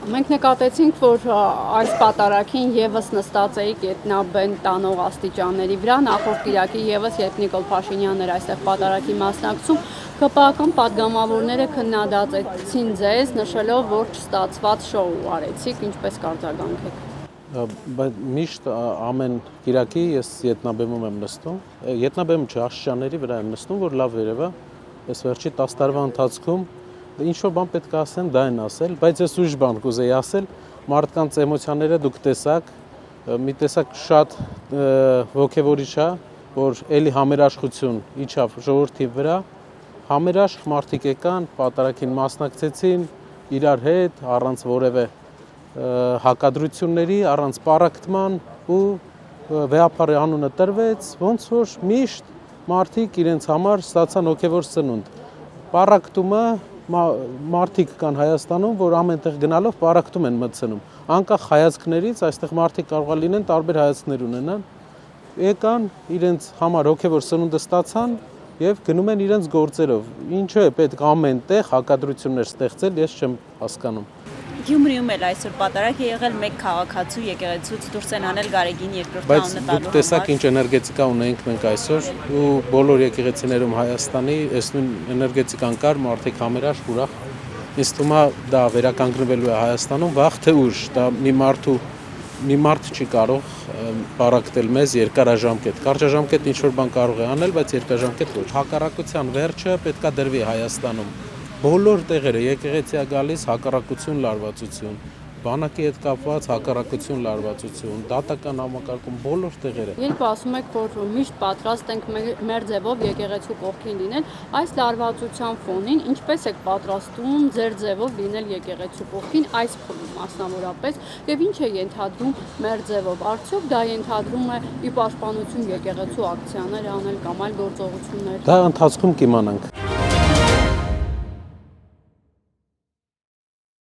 Մենք նկատեցինք, որ այս պատարագին եւս նստած էի գետնաբեն տանող աստիճանների վրա, նախորդ կիրակի եւս երբ Նիկոլ Փաշինյանն էր այստեղ պատարագի մասնակցում, ԿՊԱ-կան պատգամավորները քննադատեցին ձեզ, նշելով, որ չստացված շոու արեցիք, ինչպես կարձագանք եք։ Բայց միշտ ամեն կիրակի ես ետնաբեմում եմ նստում, ետնաբեմում չէ, աստիճանների վրա եմ նստում, որ լավ երևա, այս վերջի 10 տարվա ընթացքում ինչ-որ բան պետք է ասեմ, դա են ասել, բայց ես ուրիշ բան կուզեի ասել, մարդկանց էմոցիաները դուք տեսաք, մի տեսակ շատ ոգևորիչ է, որ էլի համերաշխություն իջավ ժողովրդի վրա, համերաշխ մարդիկ եկան, պատարագին մասնակցեցին, իրար հետ, առանց որևէ հակադրությունների, առանց պառակտման ու վեհապարի անունը տրվեց, ոնց որ միշտ մարդիկ իրենց համար ստացան ոգևոր սնունդ։ Պառակտումը մարդիկ կան Հայաստանում, որ ամենտեղ գնալով պառակտում են մտցնում։ Անկախ հայացքներից այստեղ մարդիկ կարող է լինեն տարբեր հայացքներ ունենան։ Եկան, իրենց համար հոգևոր սնունդը ստացան եւ գնում են իրենց գործերով։ Ինչու է պետք ամենտեղ հակադրություններ ստեղծել, ես չեմ հասկանում։ Գյումրիում էլ այսօր պատարագ է եղել մեկ քաղաքացու եկեղեցուց դուրս են անել Գարեգին երկրորդ տաղնը տալու համար։ Բայց դուք տեսաք ինչ էներգետիկա ունենք մենք այսօր ու բոլոր եկեղեցիներում Հայաստանի այս նույն էներգետիկան կար, մարդիկ համերաշխ ուրախ։ Ինձ թվում է դա վերականգնվելու է Հայաստանում վաղ թե ուշ, դա մի մարդ չի կարող պառակտել մեզ երկարաժամկետ։ Կարճաժամկետ ինչ որ բան կարող է անել, բայց երկարաժամկետ ոչ։ Հակառակության վերջը պետքա դրվի Հայաստանում։ Բոլոր տեղերը եկեղեցի է գալիս հակառակություն, լարվածություն, բանակի հետ կապված հակառակություն, լարվածություն, դատական համակարգում բոլոր տեղերը։ Երբ ասում եք, որ միշտ պատրաստ ենք մեր ձևով եկեղեցու կողքին լինել, այս լարվածության ֆոնին ինչպես եք պատրաստում ձեր ձևով լինել եկեղեցու կողքին այս փուլում մասնավորապես եւ ինչ է ենթադրում մեր ձևով։ Արդյոք դա ենթադրում է ի պաշտպանություն եկեղեցու ակցիաներ անել կամ այլ գործողություններ։ Դա ընթացքում կիմանանք։